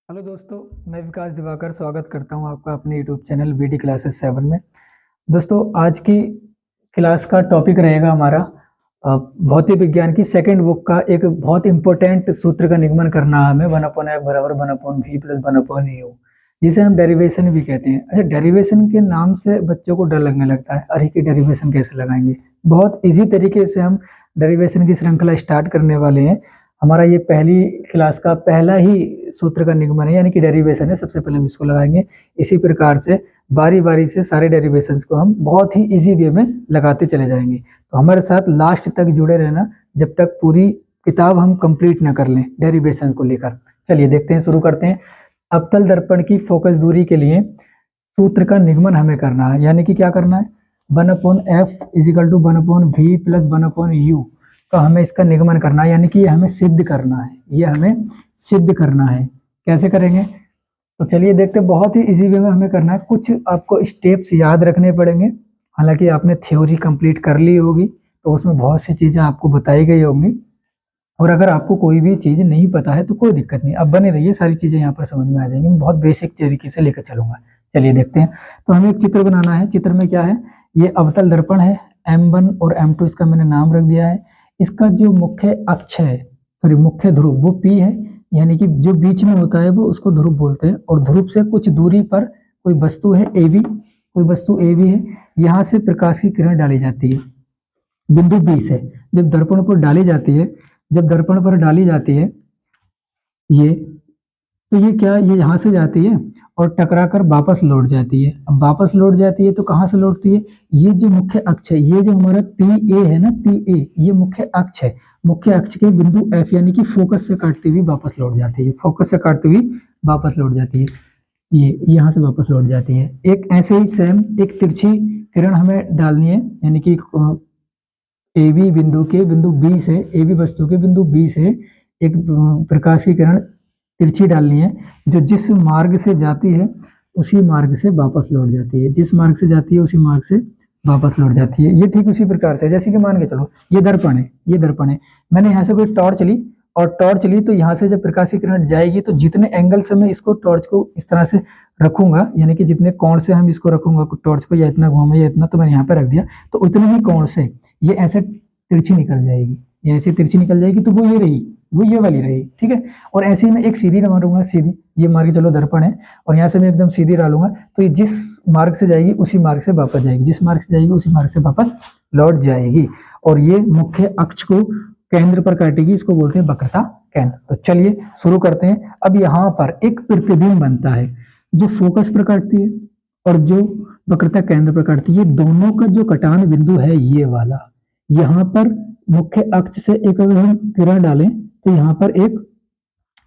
Hello दोस्तों, मैं विकास दिवाकर स्वागत करता हूं आपका अपने यूट्यूब चैनल बीडी क्लासेस 7 में। दोस्तों, आज की क्लास का टॉपिक रहेगा हमारा भौतिक विज्ञान की सेकंड बुक का एक बहुत इंपॉर्टेंट सूत्र का निगमन करना हमें 1/f बराबर 1/v प्लस 1/u, जिसे हम डेरिवेशन भी कहते हैं। अच्छा, डेरिवेशन के नाम से बच्चों को डर लगने लगता है, अरे कि डेरिवेशन कैसे लगाएंगे। बहुत ईजी तरीके से हम डेरिवेशन की श्रृंखला स्टार्ट करने वाले हैं। हमारा ये पहली क्लास का पहला ही सूत्र का निगमन है, यानी कि डेरिवेशन है। सबसे पहले हम इसको लगाएंगे। इसी प्रकार से बारी बारी से सारे डेरिवेशंस को हम बहुत ही इजी वे में लगाते चले जाएंगे। तो हमारे साथ लास्ट तक जुड़े रहना, जब तक पूरी किताब हम कंप्लीट ना कर लें डेरिवेशन को लेकर। चलिए देखते हैं, शुरू करते हैं। अवतल दर्पण की फोकस दूरी के लिए सूत्र का निगमन हमें करना है, यानी कि क्या करना है, 1/f is equal to 1/v plus 1/u का हमें इसका निगमन करना है, यानी कि ये हमें सिद्ध करना है। ये हमें सिद्ध करना है। कैसे करेंगे, तो चलिए देखते हैं। बहुत ही इजी वे में हमें करना है। कुछ आपको स्टेप्स याद रखने पड़ेंगे। हालांकि आपने थ्योरी कंप्लीट कर ली होगी, तो उसमें बहुत सी चीज़ें आपको बताई गई होंगी। और अगर आपको कोई भी चीज़ नहीं पता है तो कोई दिक्कत नहीं, अब बने रहिए, सारी चीज़ें यहाँ पर समझ में आ जाएंगी। मैं बहुत बेसिक तरीके से लेकर चलूंगा। चलिए देखते हैं। तो हमें एक चित्र बनाना है। चित्र में क्या है, ये अवतल दर्पण है। M1 और M2 इसका मैंने नाम रख दिया है। इसका जो मुख्य अक्ष है, सॉरी मुख्य ध्रुव, वो P है, यानी कि जो बीच में होता है वो उसको ध्रुव बोलते हैं। और ध्रुव से कुछ दूरी पर कोई वस्तु है AB, कोई वस्तु AB है। यहाँ से प्रकाश की किरण डाली जाती है बिंदु B से। जब दर्पण पर डाली जाती है, जब दर्पण पर डाली जाती है ये, तो ये क्या, ये यहाँ से जाती है और टकरा कर वापस लौट जाती है। अब वापस लौट जाती है तो कहाँ से लौटती है, ये जो मुख्य अक्ष है, ये जो हमारा PA है ना, PA, ये मुख्य अक्ष है। मुख्य अक्ष के बिंदु F यानी कि फोकस से काटती हुई वापस लौट जाती है। फोकस से काटती हुई वापस लौट जाती है। ये यहाँ से वापस लौट जाती है। एक ऐसे ही सेम एक तिरछी किरण हमें डालनी है, यानी कि AB बिंदु के बिंदु B से, AB वस्तु के बिंदु B से एक प्रकाश की किरण तिरछी डालनी है, जो जिस मार्ग से जाती है उसी मार्ग से वापस लौट जाती है। जिस मार्ग से जाती है उसी मार्ग से वापस लौट जाती है। ये ठीक उसी प्रकार से, जैसे कि मान के चलो ये दर्पण है, ये दर्पण है। मैंने यहाँ से कोई टॉर्च ली और टॉर्च ली, तो यहाँ से जब प्रकाश की किरण जाएगी तो जितने एंगल से मैं इसको टॉर्च को इस तरह से रखूंगा, यानी कि जितने कोण से हम इसको रखूंगा टॉर्च को, या इतना घुमा या इतना, तो मैंने यहाँ पे रख दिया, तो उतने ही कोण से ये ऐसे तिरछी निकल जाएगी। ये ऐसे तिरछी निकल जाएगी, तो वो ये रही, वो ये वाली रही, ठीक है। और ऐसे ही मैं एक सीधी मारूंगा, सीधी, ये मान के चलो दर्पण है, और यहाँ से मैं एकदम सीधी डालूंगा, तो ये जिस मार्ग से जाएगी उसी मार्ग से वापस जाएगी, जिस मार्ग से जाएगी उसी मार्ग से वापस लौट जाएगी। और ये मुख्य अक्ष को केंद्र पर काटेगी, इसको बोलते हैं वक्रता केंद्र। तो चलिए शुरू करते हैं। अब यहाँ पर एक प्रतिबिंब बनता है, जो फोकस पर काटती है और जो वक्रता केंद्र पर काटती है। दोनों का जो कटान बिंदु है ये वाला, यहाँ पर मुख्य अक्ष से एक अगर हम किरण डालें तो यहाँ पर एक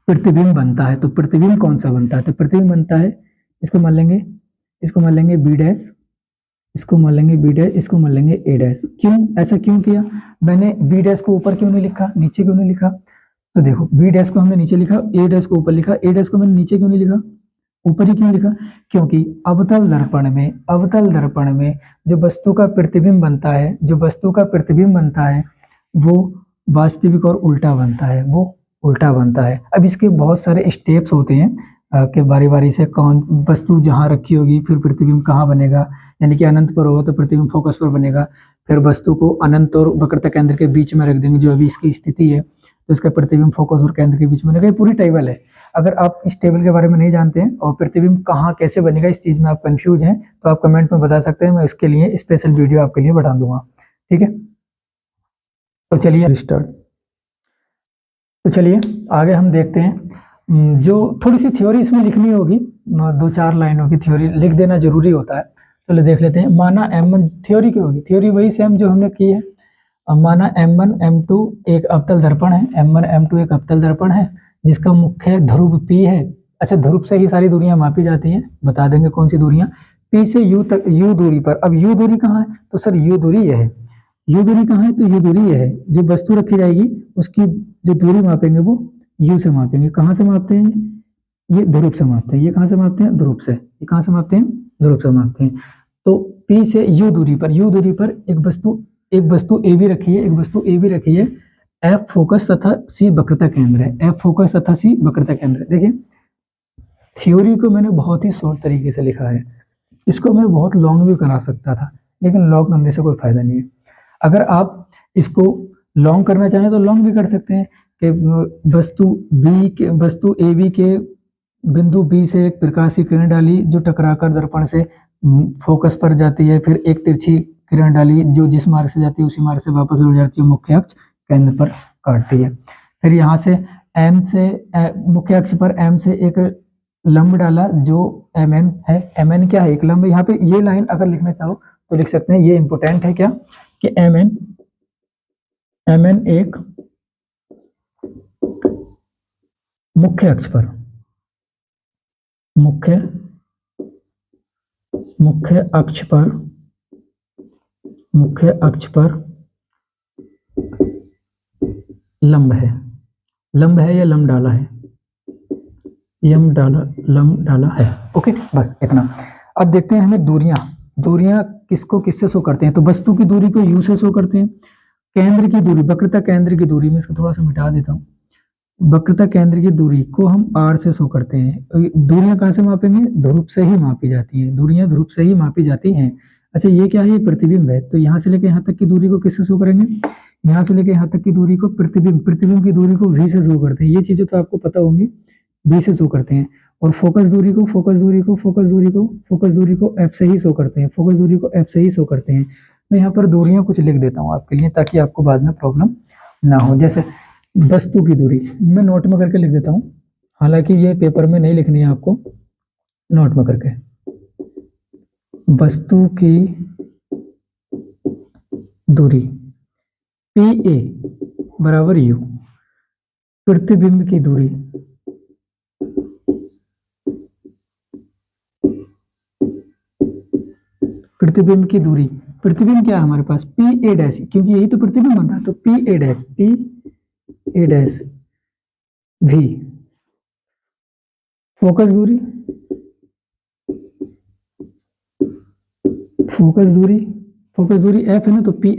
प्रतिबिंब बनता है। तो प्रतिबिंब कौन सा बनता है, तो प्रतिबिंब बनता है, इसको मान लेंगे, इसको मान लेंगे B डैश, इसको मान लेंगे B डैश, इसको मान लेंगे A डैश। क्यों ऐसा क्यों किया, मैंने B डैश को ऊपर क्यों नहीं लिखा, नीचे क्यों नहीं लिखा, तो देखो B डैश को हमने नीचे लिखा, A डैश को ऊपर लिखा, A डैश को मैंने नीचे क्यों नहीं लिखा, ऊपर ही क्यों लिखा, क्योंकि अवतल दर्पण में, अवतल दर्पण में जो वस्तु का प्रतिबिंब बनता है, जो वस्तु का प्रतिबिंब बनता है वो वास्तविक और उल्टा बनता है, वो उल्टा बनता है। अब इसके बहुत सारे स्टेप्स होते हैं कि बारी बारी से कौन वस्तु जहाँ रखी होगी फिर प्रतिबिंब कहाँ बनेगा, यानी कि अनंत पर होगा तो प्रतिबिंब फोकस पर बनेगा। फिर वस्तु को अनंत और वक्रता केंद्र के बीच में रख देंगे, जो अभी इसकी स्थिति है, तो इसका प्रतिबिंब फोकस और केंद्र के बीच में बनेगा। पूरी टेबल है। अगर आप इस टेबल के बारे में नहीं जानते हैं और प्रतिबिंब कहाँ कैसे बनेगा इस चीज़ में आप कंफ्यूज हैं, तो आप कमेंट में बता सकते हैं, मैं इसके लिए स्पेशल वीडियो आपके लिए बता दूंगा, ठीक है। तो चलिए स्टार्ट। तो चलिए आगे हम देखते हैं। जो थोड़ी सी थ्योरी इसमें लिखनी होगी, 2-4 लाइनों की थ्योरी लिख देना जरूरी होता है। चलो देख लेते हैं। माना M1, थ्योरी की होगी, थ्योरी वही सेम जो हमने की है। माना M1 M2 एक अवतल दर्पण है, M1 M2 एक अवतल दर्पण है, जिसका मुख्य ध्रुव P है। अच्छा, ध्रुव से ही सारी दूरियां मापी जाती हैं, बता देंगे कौन सी दूरियां, P से U तक, U दूरी पर। अब U दूरी कहाँ है, तो सर U दूरी यह है। U दूरी कहाँ है, तो U दूरी यह है। जो वस्तु रखी जाएगी उसकी जो दूरी मापेंगे वो U से मापेंगे। कहाँ से मापते हैं, ये ध्रुव से मापते हैं। ये कहाँ से मापते हैं, ध्रुव से। ये कहाँ से मापते हैं, ध्रुव से मापते हैं। तो P से U दूरी पर, U दूरी पर एक वस्तु AB रखी है, एक वस्तु AB रखी है। F फोकस तथा C वक्रता केंद्र है, F फोकस तथा C वक्रता केंद्र है। देखिए थ्योरी को मैंने बहुत ही शॉर्ट तरीके से लिखा है, इसको मैं बहुत लॉन्ग भी करा सकता था, लेकिन लॉन्ग करने से कोई फायदा नहीं है। अगर आप इसको लॉन्ग करना चाहें तो लॉन्ग भी कर सकते हैं कि वस्तु ए बी के बिंदु बी से एक प्रकाश की किरण डाली जो टकराकर दर्पण से फोकस पर जाती है, फिर एक तिरछी किरण डाली जो जिस मार्ग से जाती है उसी मार्ग से वापस लौट जाती है, मुख्य अक्ष केंद्र पर काटती है। फिर यहाँ से एम से मुख्य अक्ष पर एम से एक लंब डाला जो एम एन है। एम एन क्या है? एक लंब। यहाँ पे ये लाइन अगर लिखना चाहो तो लिख सकते हैं, ये इंपोर्टेंट है क्या कि एम एन एक मुख्य अक्ष पर मुख्य अक्ष पर लंब है या लंब डाला है? लंब डाला है। ओके, बस इतना। अब देखते हैं हमें दूरियां किसको किससे शो करते हैं। तो वस्तु की दूरी को यू से शो करते हैं। केंद्र की दूरी, वक्रता केंद्र की दूरी, मैं इसको थोड़ा सा मिटा देता हूँ। वक्रता केंद्र की दूरी को हम आर से शो करते हैं। दूरियां कहाँ से मापेंगे? ध्रुव से ही मापी जाती हैं। दूरियां ध्रुव से ही मापी जाती हैं। अच्छा, ये क्या है? ये प्रतिबिंब है। तो यहाँ से लेकर यहाँ तक की दूरी को किससे शो करेंगे? यहाँ से लेकर यहाँ तक की दूरी को प्रतिबिंब की दूरी को वी से शो करते हैं। ये चीजें तो आपको पता होंगी, वी से शो करते हैं। और फोकस दूरी को एफ से ही शो करते हैं। मैं यहाँ पर दूरियां कुछ लिख देता हूँ आपके लिए ताकि आपको बाद में प्रॉब्लम ना हो। जैसे वस्तु की दूरी मैं नोट में करके लिख देता हूँ, हालांकि ये पेपर में नहीं लिखनी है आपको, नोट में करके। वस्तु की दूरी पी ए बराबर यू। प्रतिबिंब की दूरी प्रतिबिंब क्या है हमारे पास? पी ए डैश, क्योंकि यही तो प्रतिबिंब बन रहा है। तो P A dash V. Focus दूरी एफ है ना, तो पी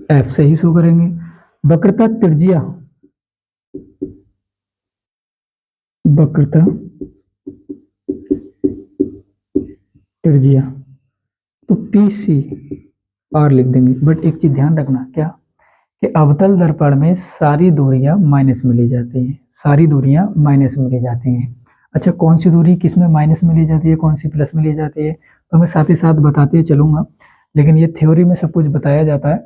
एफ से ही शो करेंगे। वक्रता त्रिज्या तो पी सी आर लिख देंगे। बट एक चीज ध्यान रखना, क्या कि अवतल दर्पण में सारी दूरियां माइनस में ली जाती हैं। अच्छा, कौन सी दूरी किस में माइनस में ली जाती है, कौन सी प्लस में ली जाती है, तो मैं साथ ही साथ बताते चलूंगा। लेकिन ये थ्योरी में सब कुछ बताया जाता है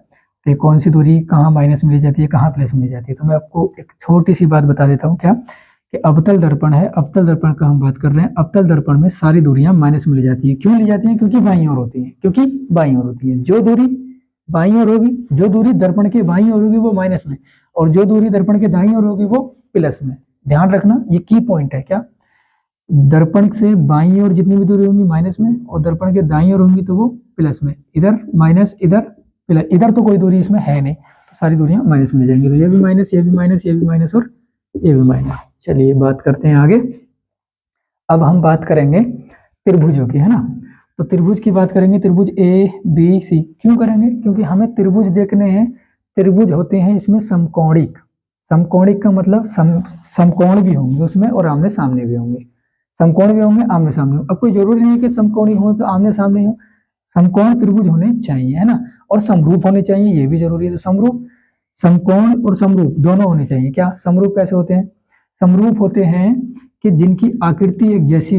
कि कौन सी दूरी कहाँ माइनस में ली जाती है, कहाँ प्लस में ली जाती है। तो मैं आपको एक छोटी सी बात बता देता हूँ, क्या कि अवतल दर्पण है, अवतल दर्पण का हम बात कर रहे हैं। अवतल दर्पण में सारी दूरियां माइनस में ली जाती हैं। क्यों ली जाती हैं? क्योंकि बाईं ओर होती है। जो दूरी बाईं ओर होगी, जो दूरी दर्पण के बाईं ओर होगी वो माइनस में, और जो दूरी दर्पण के दाईं ओर होगी वो प्लस में। ध्यान रखना, ये की पॉइंट है। क्या दर्पण से बाईं ओर जितनी भी दूरी होंगी माइनस में, और दर्पण के दाईं ओर होंगी तो वो प्लस में। इधर माइनस, इधर प्लस, इधर तो कोई दूरी इसमें है नहीं, तो सारी दूरियां माइनस में जाएंगी। तो ये भी माइनस, ये भी माइनस, ये भी माइनस और ये भी माइनस। चलिए बात करते हैं आगे। अब हम बात करेंगे त्रिभुजों की, है ना। तो त्रिभुज की बात करेंगे, त्रिभुज ए बी सी। क्यों करेंगे? क्योंकि हमें त्रिभुज देखने हैं। त्रिभुज होते हैं इसमें समकोणिक का मतलब समकोण भी होंगे उसमें और आमने सामने भी होंगे। समकोण भी होंगे, आमने सामने। अब कोई जरूरी नहीं है कि समकोणी हो तो आमने सामने हो, समकोण त्रिभुज होने चाहिए, है ना। और समरूप होने चाहिए, ये भी जरूरी है। तो समकोण और समरूप दोनों होने चाहिए। क्या समरूप कैसे होते हैं? समरूप होते हैं कि जिनकी आकृति एक जैसी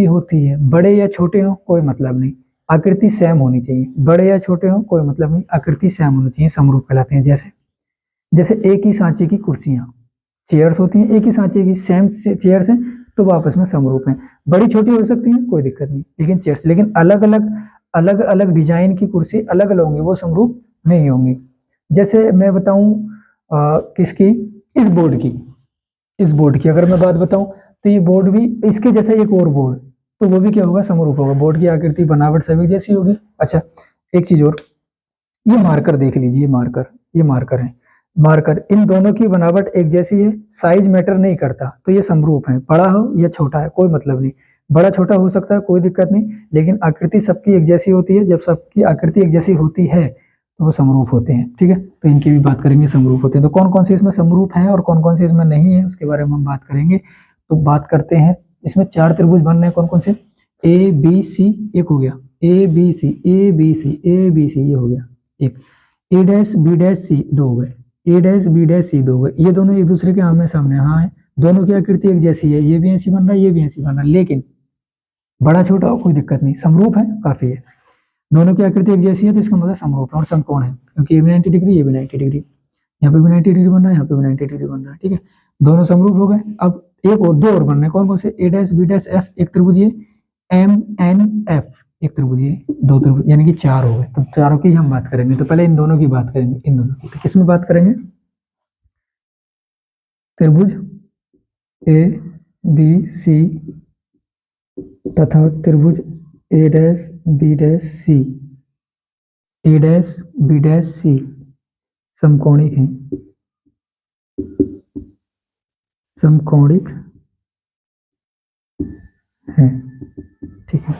होती है, बड़े या छोटे हो कोई मतलब नहीं, आकृति सेम होनी चाहिए। बड़े या छोटे हो कोई मतलब नहीं, आकृति सेम होनी चाहिए, समरूप कहलाते हैं। जैसे एक ही सांचे की कुर्सियां, चेयर्स होती हैं, एक ही सांचे की सेम चेयर्स हैं, तो वो आपस में समरूप हैं। बड़ी छोटी हो सकती हैं, कोई दिक्कत नहीं, लेकिन चेयर्स, लेकिन अलग अलग डिजाइन की कुर्सी अलग अलग होंगी, वो समरूप नहीं होंगी। जैसे मैं बताऊं किसकी? इस बोर्ड की अगर मैं बात बताऊं तो ये बोर्ड भी इसके जैसा एक और बोर्ड, तो वो भी क्या होगा? समरूप होगा। बोर्ड की आकृति बनावट सभी जैसी होगी। अच्छा, एक चीज और, ये मार्कर देख लीजिए, ये मार्कर है। मार्कर, इन दोनों की बनावट एक जैसी है, साइज मैटर नहीं करता, तो ये समरूप है। बड़ा हो या छोटा है कोई मतलब नहीं, बड़ा छोटा हो सकता है कोई दिक्कत नहीं, लेकिन आकृति सबकी एक जैसी होती है। जब सबकी आकृति एक जैसी होती है तो वो समरूप होते हैं। ठीक है, तो इनकी भी बात करेंगे, समरूप होते हैं। तो कौन कौन से इसमें समरूप हैं और कौन कौन से इसमें नहीं है उसके बारे में हम बात करेंगे। तो बात करते हैं, इसमें 4 त्रिभुज बन रहे हैं, कौन कौन से, ए बी सी, एक हो गया, A B C, A B C, A B C, ये हो गया एक, A dash B dash C, 2 हो गए, A dash B dash C, 2 हो गए। ये दोनों एक दूसरे के आमने सामने हाँ है, दोनों की आकृति एक जैसी है, ये भी ऐसी बन रहा है, ये भी ऐसी बन रहा है, लेकिन बड़ा छोटा हो कोई दिक्कत नहीं, समरूप है काफी है। दोनों की आकृति एक जैसी है तो इसका मतलब समरूप है और समकोण है, क्योंकि ये भी 90 डिग्री, ये भी 90 डिग्री, यहाँ पे भी 90 डिग्री बन रहा है, यहाँ पे भी 90 डिग्री बन रहा है। ठीक है, दोनों समरूप हो गए। अब एक और दो और बन रहे हैं, कौन कौन से, ए डैश बी डैश एफ, एक त्रिभुज ये, एम एन एफ, एक त्रिभुज ये, 2 त्रिभुज, यानी कि 4 हो गए। तो चारों की हम बात करेंगे। तो पहले इन दोनों की बात करेंगे, इन दोनों की। तो किस में बात करेंगे, त्रिभुज ए बी सी तथा त्रिभुज ए डैश बी डैश सी, ए डैश बी डैश सी समकोणिक हैं, समकोणिक हैं। ठीक है,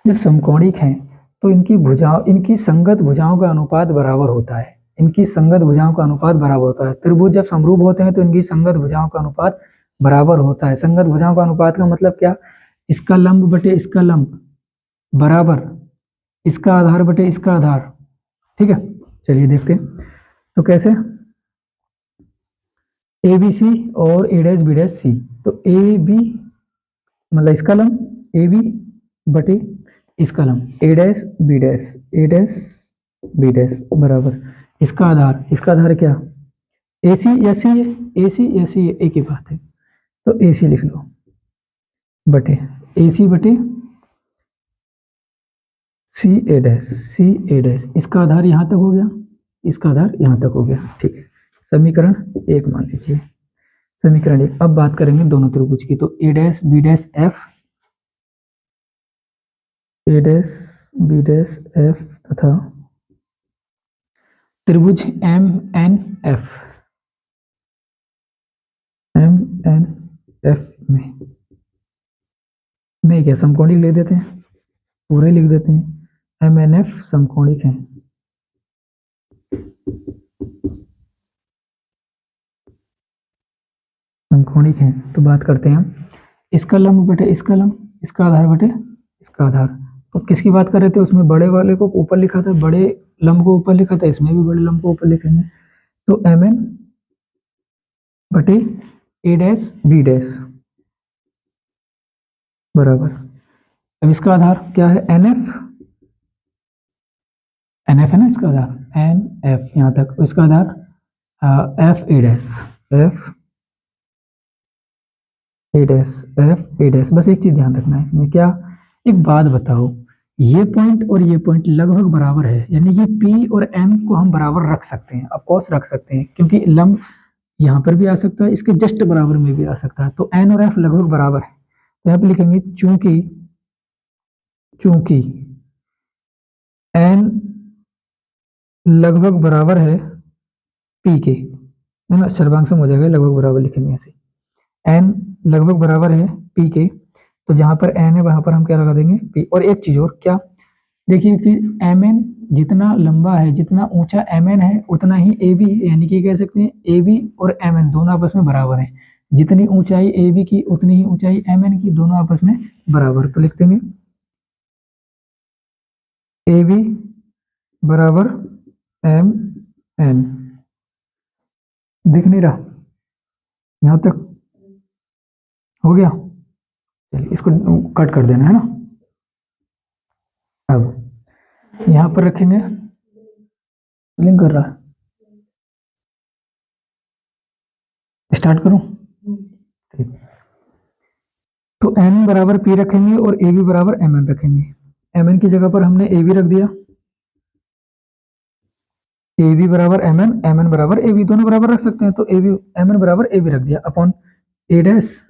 जब समकोणिक हैं तो इनकी भुजाओं, इनकी संगत भुजाओं का अनुपात बराबर होता है, इनकी संगत भुजाओं का अनुपात बराबर होता है। त्रिभुज जब समरूप होते हैं तो इनकी संगत भुजाओं का अनुपात बराबर होता है। संगत भुजाओं का अनुपात का मतलब क्या, इसका लंब बटे इसका लंब बराबर इसका आधार बटे इसका आधार। ठीक है, चलिए देखते हैं तो कैसे, ए बी सी और ए डैश बी डैश सी, तो ए बी मतलब इसका लंब ए बी बटे इसका लंब ए डैश बी डैश, ए डैश बी डैश बराबर इसका आधार क्या, ए सी या सी है, ए सी या सी है, एक ही बात है, तो ए सी लिख लो बटे ए सी बटे सी ए डैश, सी ए डैश, इसका आधार यहाँ तक हो गया, इसका आधार यहाँ तक हो गया। ठीक है, समीकरण 1 मान लीजिए, समीकरण 1। अब बात करेंगे दोनों त्रिभुज की। तो A dash B dash F, A dash B dash F तथा त्रिभुज M N F, M N F में क्या समकोणिक लिख देते हैं, पूरे लिख देते हैं, एम एन एफ समकोणिक हैं। समकोणिक हैं तो बात करते हैं हम, इसका लंब बटे इसका लंब, इसका आधार बटे इसका आधार। तो किसकी बात कर रहे थे, उसमें बड़े वाले को ऊपर लिखा था, बड़े लंब को ऊपर लिखा था, इसमें भी बड़े लंब को ऊपर लिखेंगे। तो एम एन बटे ए डैश बी डैश बराबर, अब इसका आधार क्या है, एन एफ, एन एफ है ना इसका आधार, एन एफ यहाँ तक, इसका आधार F A dash, F A dash, F A dash. बस एक चीज ध्यान रखना है इसमें, क्या, एक बात बताओ, ये पॉइंट और ये पॉइंट लगभग बराबर है, यानी कि P और M को हम बराबर रख सकते हैं, ऑफ कोर्स रख सकते हैं, क्योंकि लंब यहाँ पर भी आ सकता है, इसके जस्ट बराबर में भी आ सकता है। तो N और F लगभग बराबर है, तो यहाँ पे लिखेंगे चूंकि N लगभग बराबर है P के, है ना, सर्वांग हो जाएगा, लगभग बराबर लिखेंगे ऐसे, N लगभग बराबर है P के, तो जहां पर N है वहां पर हम क्या लगा देंगे P। और एक चीज और, क्या, देखिए एक चीज, Mn जितना लंबा है, जितना ऊंचा Mn है उतना ही AB, यानी कि कह सकते हैं AB और Mn दोनों आपस में बराबर हैं, जितनी ऊंचाई AB की उतनी ही ऊंचाई Mn की, दोनों आपस में बराबर। तो लिख देंगे AB बराबर Mn, दिख नहीं रहा, यहां तक हो गया, चलिए इसको कट कर देना है ना। अब यहां पर रखेंगे, लिंक कर रहा है, स्टार्ट करूं, ठीक। तो n बराबर p रखेंगे और ab बराबर mn रखेंगे। mn की जगह पर हमने ab रख दिया, ab बराबर mn, mn बराबर ab, दोनों बराबर रख सकते हैं, तो ab mn बराबर ab रख दिया, upon a dash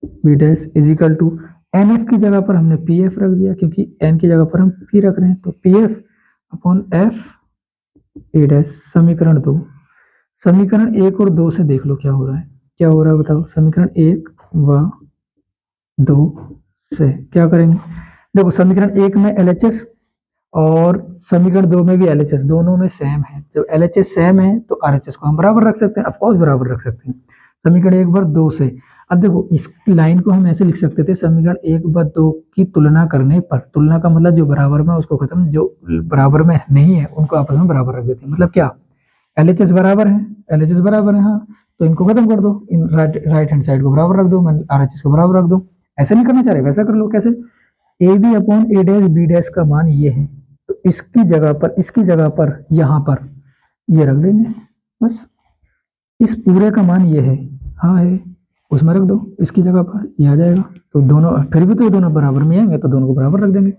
B dash is equal to N F की जगह पर हमने पी एफ रख दिया, क्योंकि एन की जगह पर हम पी रख रहे हैं, तो P F upon F A dash. समीकरण 2, समीकरण 1 और 2 से देख लो क्या हो रहा है, क्या हो रहा है बताओ। समीकरण 1 व 2 से क्या करेंगे, देखो समीकरण 1 में LHS और समीकरण 2 में भी LHS दोनों में सेम है। जब LHS सेम है तो RHS को हम बराबर रख सकते हैं, ऑफकोर्स बराबर रख सकते हैं। समीकरण 1 बार 2 से, अब देखो इस लाइन को हम ऐसे लिख सकते थे, समीकरण 1 बार 2 की तुलना करने पर, तुलना का मतलब जो बराबर में उसको खत्म, जो बराबर में नहीं है उनको आपस में बराबर रख देते हैं। मतलब क्या, LHS बराबर है, LHS बराबर है, हाँ, तो इनको खत्म कर दो, इन राइट हैंड साइड को बराबर रख दो, RHS को बराबर रख दो। ऐसा नहीं करना चाह रहे, वैसा कर लो। कैसे, AB upon A dash B dash का मान ये है, तो इसकी जगह पर यहाँ पर ये रख देंगे, बस। इस पूरे का मान ये है, हाँ है, उसमें रख दो, इसकी जगह पर ये आ जाएगा। तो दोनों, फिर भी तो ये दोनों बराबर में आएंगे, तो दोनों को बराबर रख देंगे।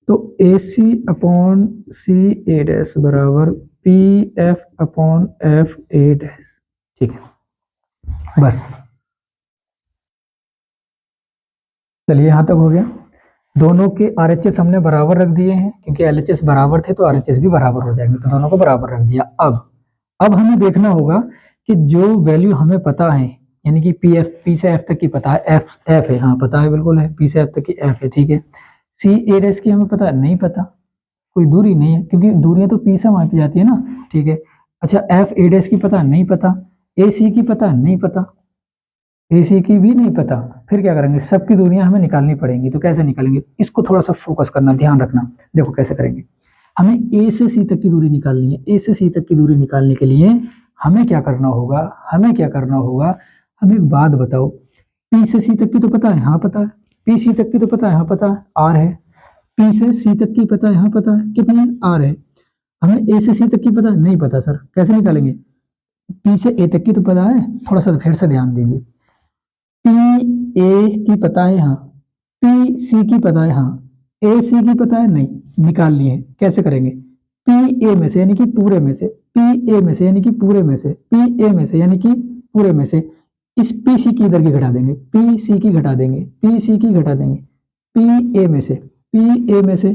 तो AC अपॉन CA डैश बराबर PF अपॉन FA डैश, ठीक है, बस। चलिए यहाँ तक हो गया। दोनों के RHS हमने बराबर रख दिए हैं, क्योंकि LHS बराबर थे तो RHS भी बराबर हो जाएंगे, तो दोनों को बराबर रख दिया। अब हमें देखना होगा कि जो वैल्यू हमें पता है, यानी कि P से F तक की पता है, F है, हाँ पता है, बिल्कुल है, P से F तक की F है, ठीक है। CA डैश की हमें पता नहीं, पता, कोई दूरी नहीं है, क्योंकि दूरियां तो P से मापी जाती है ना, ठीक है। अच्छा, FA डैश की पता नहीं, पता, AC की पता नहीं, पता, AC की भी नहीं पता। फिर क्या करेंगे, सबकी दूरियां हमें निकालनी पड़ेंगी। तो कैसे निकालेंगे, इसको थोड़ा सा फोकस करना, ध्यान रखना। देखो कैसे करेंगे, हमें A से C तक की दूरी निकालनी है। A से C तक की दूरी निकालने के लिए हमें क्या करना होगा, हमें एक बात बताओ, P से C तक की तो पता है, हाँ पता है, P C तक की तो पता है, हाँ पता है, R है। P से C तक की पता है, हाँ पता है, कितनी है, R है। हमें A से C तक की पता नहीं, पता सर, कैसे निकालेंगे। P से A तक की तो पता है, थोड़ा सा फिर से ध्यान दीजिए। P A की पता है, हाँ, P C की पता है, हाँ, A C की पता है नहीं, निकालनी है। कैसे करेंगे, P A में से यानी कि पूरे में से, P A में से यानी कि पूरे में से, P A में से यानी कि पूरे में से, इस P C की इधर की घटा देंगे, P C की घटा देंगे, P C की घटा देंगे, P A में से, P A में से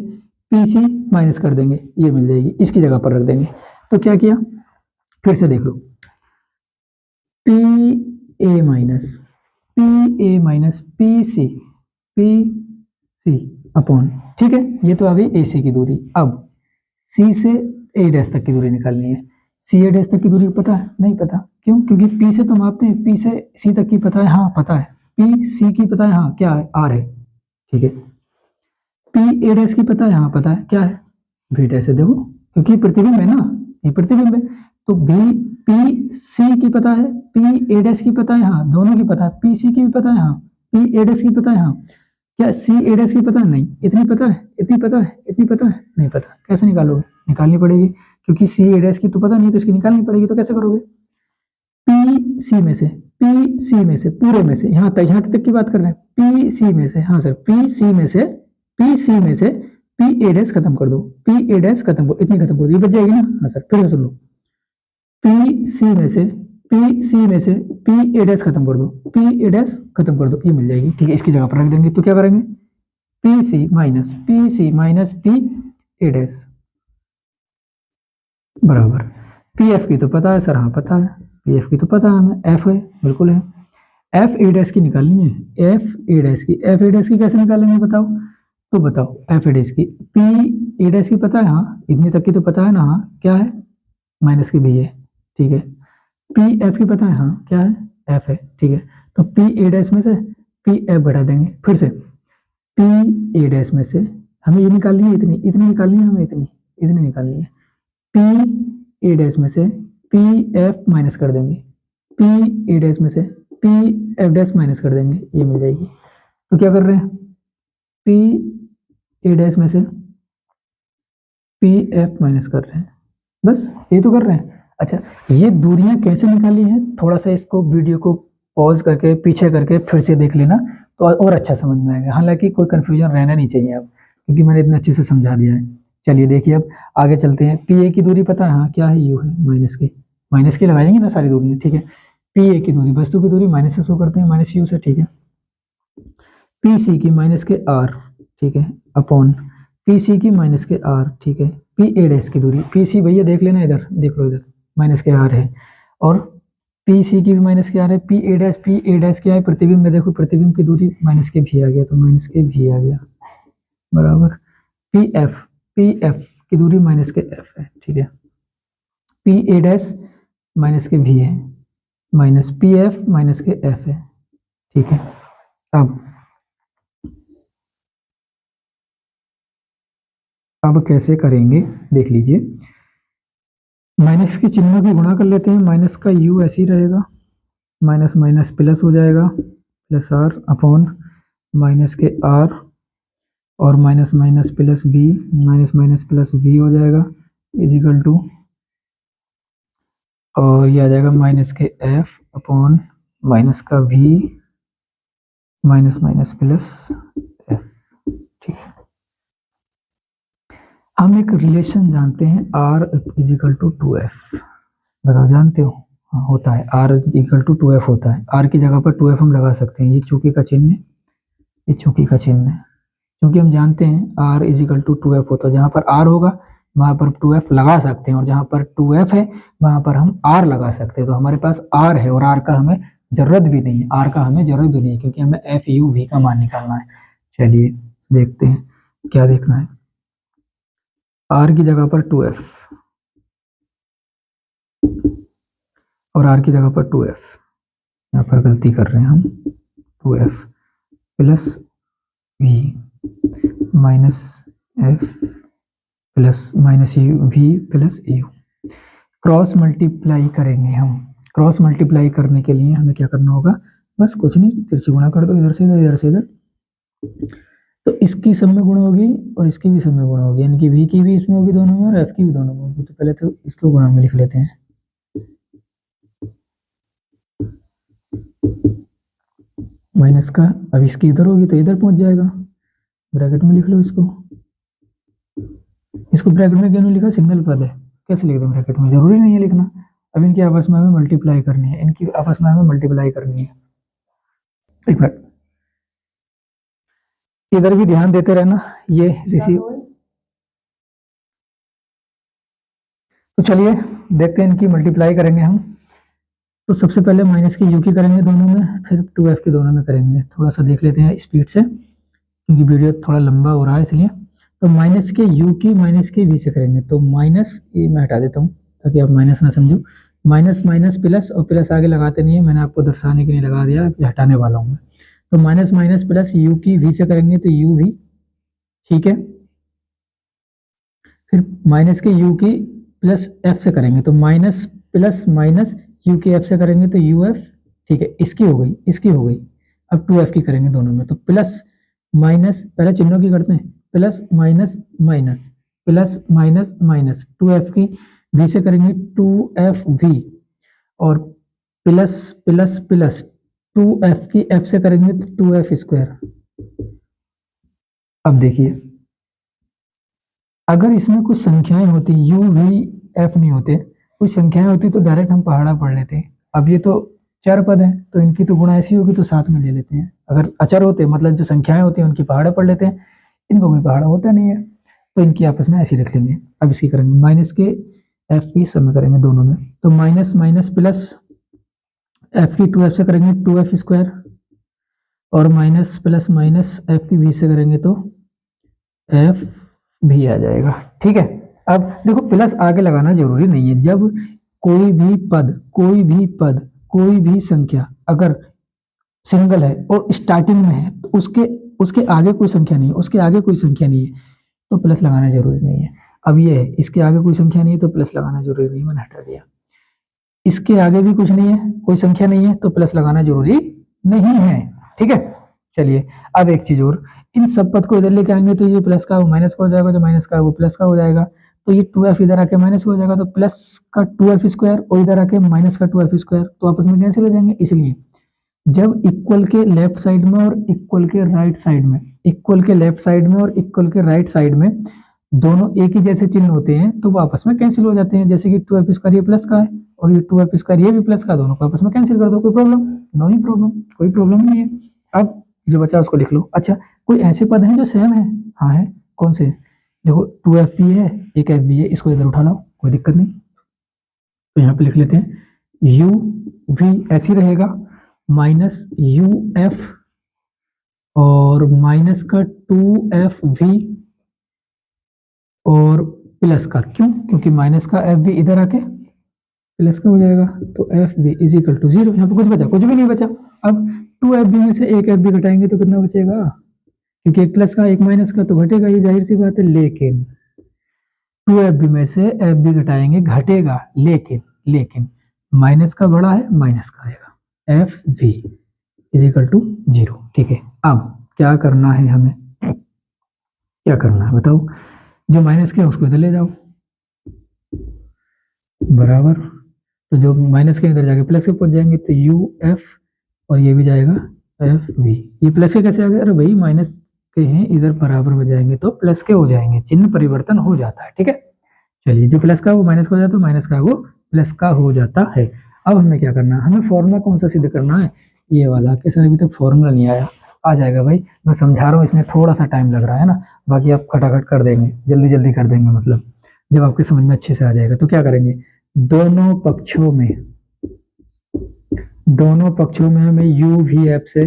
P C माइनस कर देंगे, ये मिल जाएगी, इसकी जगह पर रख देंगे। तो क्या किया, फिर से देख लो, P A minus P C upon, ठीक है, ये तो आ गई AC की दूरी। अब C से A डैश तक की दूरी निकालनी है। CA डैश तक की दूरी पता है नहीं, पता, क्यों, क्योंकि P से तो मापते हैं, P से C तक की पता है, हाँ पता है, P C की पता है, हाँ क्या है, R है, ठीक है। P A डैश की पता है, हाँ पता है, क्या है, V डैश है। देखो क्योंकि प्रतिबिंब है ना, ये प्रतिबिंब है, तो P C की पता है, P A डैश की पता है, हाँ दोनों की पता है, P C की भी पता है, हाँ, P A डैश की पता है, हाँ, क्या C A डैश की पता है नहीं, इतनी पता है, इतनी पता है, इतनी पता है नहीं, पता, कैसे निकालोगे, निकालनी पड़ेगी, क्योंकि C A डैश की तो पता नहीं, तो इसकी निकालनी पड़ेगी। तो कैसे करोगे, P C में से पूरे में से, यहाँ तक की बात कर रहे हैं, P C में से, हाँ सर, P C में से P A डैश खत्म कर दो, P A डैश खत्म करो, इतनी खत्म कर दो, ये बच जाएगी ना, हाँ सर, फिर से सुन लो, P C में से P A डैश खत्म कर दो, P A डैश खत्म कर दो, ये मिल जाएगी, ठीक है, इसकी जगह पर रख देंगे। तो क्या करेंगे, P C minus P A dash बराबर, P F की तो पता है सर, हाँ पता है, P F की तो पता है हमें, F है, बिल्कुल है, F A डैश की निकालनी है, F A डैश की कैसे निकालेंगे बताओ, तो बताओ, F A डैश की, P A डैश की पता है, हाँ इतनी तक की तो पता है ना, हाँ क्या है, माइनस की भी है, ठीक है। P F की पता है, हाँ क्या है, F है, ठीक है। तो P A डैश में से P F घटा देंगे, फिर से P A डैश में से हमें ये निकालनी है, इतनी निकालनी है हमें, इतनी निकालनी है, P A डैश में से P F माइनस कर देंगे, P A डैश में से P F डैश माइनस कर देंगे, ये मिल जाएगी। तो क्या कर रहे हैं, P A डैश में से P F माइनस कर रहे हैं, बस ये तो कर रहे हैं। अच्छा, ये दूरियां कैसे निकाली है, थोड़ा सा इसको वीडियो को पॉज करके पीछे करके फिर से देख लेना, तो और अच्छा समझ में आएगा। हालांकि कोई कंफ्यूजन रहना नहीं चाहिए अब, क्योंकि मैंने इतने अच्छे से समझा दिया है। चलिए देखिए, अब आगे चलते हैं। पी ए की दूरी पता है, हाँ क्या है, यू है, माइनस की लगाएंगे ना सारी दूरियां, ठीक है। पी ए की दूरी, वस्तु की दूरी माइनस से शो करते हैं, माइनस यू से, ठीक है। पी सी की माइनस के आर, ठीक है, अपॉन पी सी की माइनस के आर, ठीक है। पी ए डैश की दूरी, पी सी भैया देख लेना, इधर देख लो, इधर माइनस के आर है, और पी सी की भी माइनस के आर है। पी ए डैश क्या है, प्रतिबिंब में देखो, प्रतिबिंब की दूरी माइनस के भी आ गया, तो माइनस के भी आ गया, बराबर पी एफ की दूरी माइनस के एफ है, ठीक है। पी ए डैश माइनस के भी है, माइनस पी एफ माइनस के एफ है, ठीक है। अब कैसे करेंगे देख लीजिए, माइनस के चिन्हों की गुणा कर लेते हैं। माइनस का यू ऐसे ही रहेगा, माइनस माइनस प्लस हो जाएगा, प्लस आर अपॉन माइनस के आर, और minus minus plus B, minus minus plus B हो जाएगा, इजिकल टू, और ये आ जाएगा माइनस के एफ अपॉन माइनस का V minus minus plus F, ठीक है। हम एक रिलेशन जानते हैं, आर इजिकल टू 2f, बताओ जानते हो? हाँ, होता है, आर इजिकल टू 2f होता है। आर की जगह पर 2f हम लगा सकते हैं, ये चूंकि का चिन्ह है, ये चूंकि का चिन्ह है, क्योंकि हम जानते हैं आर इजिकल टू 2f होता है। जहां पर आर होगा वहां पर 2f लगा सकते हैं, और जहां पर 2f है वहां पर हम आर लगा सकते हैं। तो हमारे पास आर है, और आर का हमें जरूरत भी नहीं है, आर का हमें जरूरत भी नहीं है, क्योंकि हमें एफ यू वी का मान निकालना है। चलिए देखते हैं क्या देखना है। आर की जगह पर 2f और आर की जगह पर 2f, यहाँ पर गलती कर रहे हैं हम, 2f plus V minus F plus minus U V plus U. Cross multiply करेंगे हम। क्रॉस मल्टीप्लाई करने के लिए हमें क्या करना होगा, बस कुछ नहीं, तिरछी गुणा कर दो, इधर से इधर, इधर से इधर, तो इसकी सब में गुणा होगी और इसकी भी सब में गुणा होगी, यानी कि वी की भी इसमें होगी दोनों में और एफ की भी दोनों में होगी। तो पहले तो इसको गुणा में लिख लेते हैं, माइनस का, अब इसकी इधर होगी तो इधर पहुंच जाएगा, ब्रैकेट में लिख लो इसको। इसको ब्रैकेट में क्यों नहीं लिखा, सिंगल पद है, कैसे लिख दो ब्रैकेट में, जरूरी नहीं है लिखना। अब इनकी आपस में हमें मल्टीप्लाई करनी है, इनकी आपस में हमें मल्टीप्लाई करनी है। एक मिनट, इधर भी ध्यान देते रहना, ये रिसीव। तो चलिए देखते हैं, इनकी मल्टीप्लाई करेंगे हम। तो सबसे पहले माइनस की यू की करेंगे दोनों में, फिर 2f के दोनों में करेंगे। थोड़ा सा देख लेते हैं स्पीड से, क्योंकि वीडियो थोड़ा लंबा हो रहा है इसलिए। तो माइनस के यू की माइनस के वी से करेंगे, तो माइनस, ये मैं हटा देता हूँ ताकि आप माइनस ना समझो, माइनस माइनस प्लस, और प्लस आगे लगाते नहीं है, मैंने आपको दर्शाने के लिए लगा दिया, हटाने वाला हूँ मैं। तो माइनस माइनस प्लस यू की वी से करेंगे तो यू वी, ठीक है। फिर माइनस के यू की प्लस एफ से करेंगे, तो माइनस प्लस माइनस यू के एफ से करेंगे तो यू एफ, ठीक है। इसकी हो गई, इसकी हो गई, अब 2f की करेंगे दोनों में, तो प्लस माइनस, पहले चिन्हों की करते हैं, plus minus minus, plus minus minus, 2f की v से करेंगे 2fv, और प्लस प्लस प्लस 2f की f से करेंगे तो 2f स्क्वायर। अब देखिए, अगर इसमें कुछ संख्याएं होती, u v f नहीं होते, कुछ संख्याएं होती तो डायरेक्ट हम पहाड़ा पढ़ लेते। अब ये तो चार पद है, तो इनकी तो गुणा ऐसी होगी, तो साथ में ले लेते हैं। अगर अचर होते, मतलब जो संख्याएं होती हैं उनकी पहाड़ा पढ़ लेते हैं, इनको कोई पहाड़ा होता नहीं है, तो इनकी आपस में ऐसी रख लेंगे। अब इसकी करेंगे माइनस के एफ की सब में करेंगे दोनों में, तो माइनस माइनस प्लस एफ की 2f से करेंगे 2f स्क्वायर, और माइनस प्लस माइनस एफ की v से करेंगे तो एफ भी आ जाएगा, ठीक है। अब देखो, प्लस आगे लगाना जरूरी नहीं है। जब कोई भी पद, कोई भी पद, कोई भी संख्या अगर सिंगल है और स्टार्टिंग में है, तो उसके आगे कोई संख्या नहीं है, उसके आगे कोई संख्या नहीं है, तो प्लस लगाना जरूरी नहीं है। अब ये है, इसके आगे कोई संख्या नहीं है तो प्लस लगाना जरूरी नहीं है, मैंने हटा दिया। इसके आगे भी कुछ नहीं है, कोई संख्या नहीं है, तो प्लस लगाना जरूरी नहीं है, ठीक है। चलिए अब एक चीज और, इन सब पद को इधर लेके आएंगे तो ये प्लस का वो माइनस का हो जाएगा, जो माइनस का वो प्लस का हो जाएगा, तो ये 2f इधर आके माइनस का हो जाएगा, तो प्लस का 2f स्क्वायर और इधर आके माइनस का 2f स्क्वायर, तो आपस में कैंसिल हो जाएंगे। इसलिए जब इक्वल के लेफ्ट साइड में और इक्वल के राइट साइड में, इक्वल के लेफ्ट साइड में और इक्वल के राइट साइड में दोनों एक ही जैसे चिन्ह होते हैं, तो वो आपस में कैंसिल हो जाते हैं। जैसे कि 2f स्क्वायर ये प्लस का है और ये 2f स्क्वायर ये भी प्लस का, दोनों को आपस में कैंसिल कर दो, कोई प्रॉब्लम? नो ही प्रॉब्लम, कोई प्रॉब्लम नहीं है। अब जो बचा उसको लिख लो। अच्छा, कोई ऐसे पद हैं जो सेम है? हाँ है, कौन से? देखो 2f भी है, एक f भी है, इसको इधर उठा लो, कोई दिक्कत नहीं। तो यहाँ पे लिख लेते हैं u v ऐसी रहेगा, माइनस यू एफ और माइनस का 2f v और प्लस का, क्यों? क्योंकि माइनस का एफ बी इधर आके प्लस का हो जाएगा, तो F B is equal to 0। यहाँ पे कुछ बचा? कुछ भी नहीं बचा। अब 2FB में से एक एफ बी घटाएंगे तो कितना बचेगा? क्योंकि एक प्लस का एक माइनस का तो घटेगा, ये जाहिर सी बात है। लेकिन 2FB में से एफ बी घटाएंगे, घटेगा, लेकिन माइनस का बड़ा है, माइनस का आएगा, F B is equal to 0। ठीक है, अब क्या करना है हमें? क्या करना है बताओ? जो माइनस के उसको इधर ले जाओ, बराबर, तो जो माइनस के इधर जाके प्लस के पहुंच जाएंगे, तो यू एफ और ये भी जाएगा एफ वी। ये प्लस के कैसे आ गए? अरे भाई माइनस के हैं, इधर बराबर हो जाएंगे तो प्लस के हो जाएंगे, चिन्ह परिवर्तन हो जाता है। ठीक है, चलिए, जो प्लस का वो माइनस का हो जाता है, माइनस का वो प्लस का हो जाता है। अब हमें क्या करना है? हमें फॉर्मूला कौन सा सिद्ध करना है? ये वाला। कि सर अभी तक फॉर्मूला नहीं आया। आ जाएगा भाई, मैं समझा रहा हूँ, इसमें थोड़ा सा टाइम लग रहा है ना, बाकी आप खटाखट कर देंगे, जल्दी जल्दी कर देंगे, मतलब जब आपके समझ में अच्छे से आ जाएगा। तो क्या करेंगे? दोनों पक्षों में हमें यू वी एफ से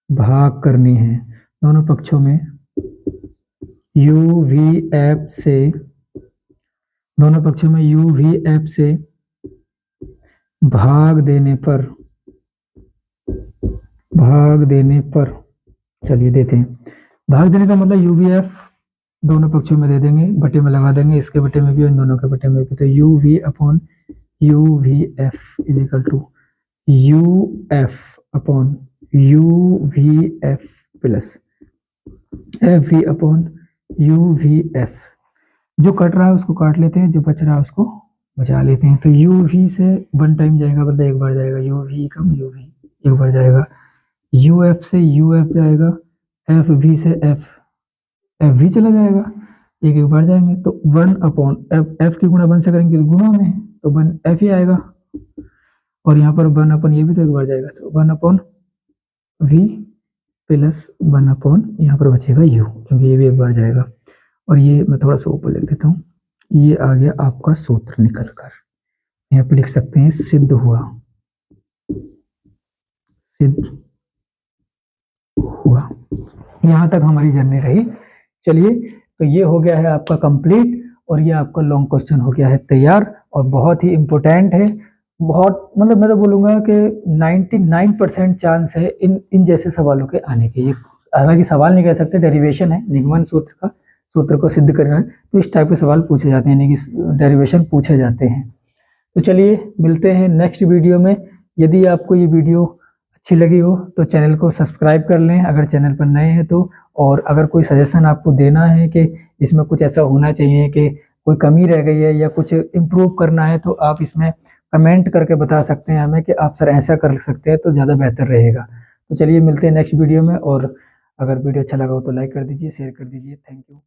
भाग करनी है। दोनों पक्षों में यू वी एफ से भाग देने पर चलिए देते हैं। भाग देने का मतलब यू वी एफ दोनों पक्षों में दे देंगे, बटे में लगा देंगे, इसके बटे में भी और इन दोनों के बटे में भी। तो U V upon U V F is equal to U F upon U V F plus F V upon U V F. जो कट रहा है उसको काट लेते हैं, जो बच रहा है उसको बचा लेते हैं। तो यू वी से 1 टाइम जाएगा, मतलब एक बार जाएगा, यू वी कम यू वी एक बार जाएगा, यू एफ से यू एफ जाएगा, एफ वी से एफ भी चला जाएगा, एक बार जाएंगे। तो 1 अपॉन एफ की गुणा 1 से करेंगे तो गुणा में, तो 1 एफ ही आएगा, और यहाँ पर 1 अपॉन ये भी तो एक बार जाएगा, तो 1 अपॉन वी प्लस 1 अपॉन यहाँ पर बचेगा यू, क्योंकि ये भी एक बार जाएगा। और ये मैं थोड़ा सा ऊपर लिख देता हूँ, ये आ गया आपका सूत्र निकल कर। यहाँ पर लिख सकते हैं सिद्ध हुआ। यहाँ तक हमारी जर्नी रही। चलिए, तो ये हो गया है आपका कंप्लीट, और ये आपका लॉन्ग क्वेश्चन हो गया है तैयार, और बहुत ही इंपॉर्टेंट है। बहुत, मतलब मैं तो बोलूँगा कि 99% चांस है इन जैसे सवालों के आने के। ये हालांकि सवाल नहीं कह सकते, डेरिवेशन है, निगमन सूत्र को सिद्ध करना है, तो इस टाइप के सवाल पूछे जाते हैं, यानी कि डेरिवेशन पूछे जाते हैं। तो चलिए, मिलते हैं नेक्स्ट वीडियो में। यदि आपको ये वीडियो अच्छी लगी हो तो चैनल को सब्सक्राइब कर लें अगर चैनल पर नए हैं तो, और अगर कोई सजेशन आपको देना है कि इसमें कुछ ऐसा होना चाहिए कि कोई कमी रह गई है या कुछ इम्प्रूव करना है, तो आप इसमें कमेंट करके बता सकते हैं हमें कि आप सर ऐसा कर सकते हैं, तो ज़्यादा बेहतर रहेगा। तो चलिए, मिलते हैं नेक्स्ट वीडियो में, और अगर वीडियो अच्छा लगा हो तो लाइक कर दीजिए, शेयर कर दीजिए। Thank you.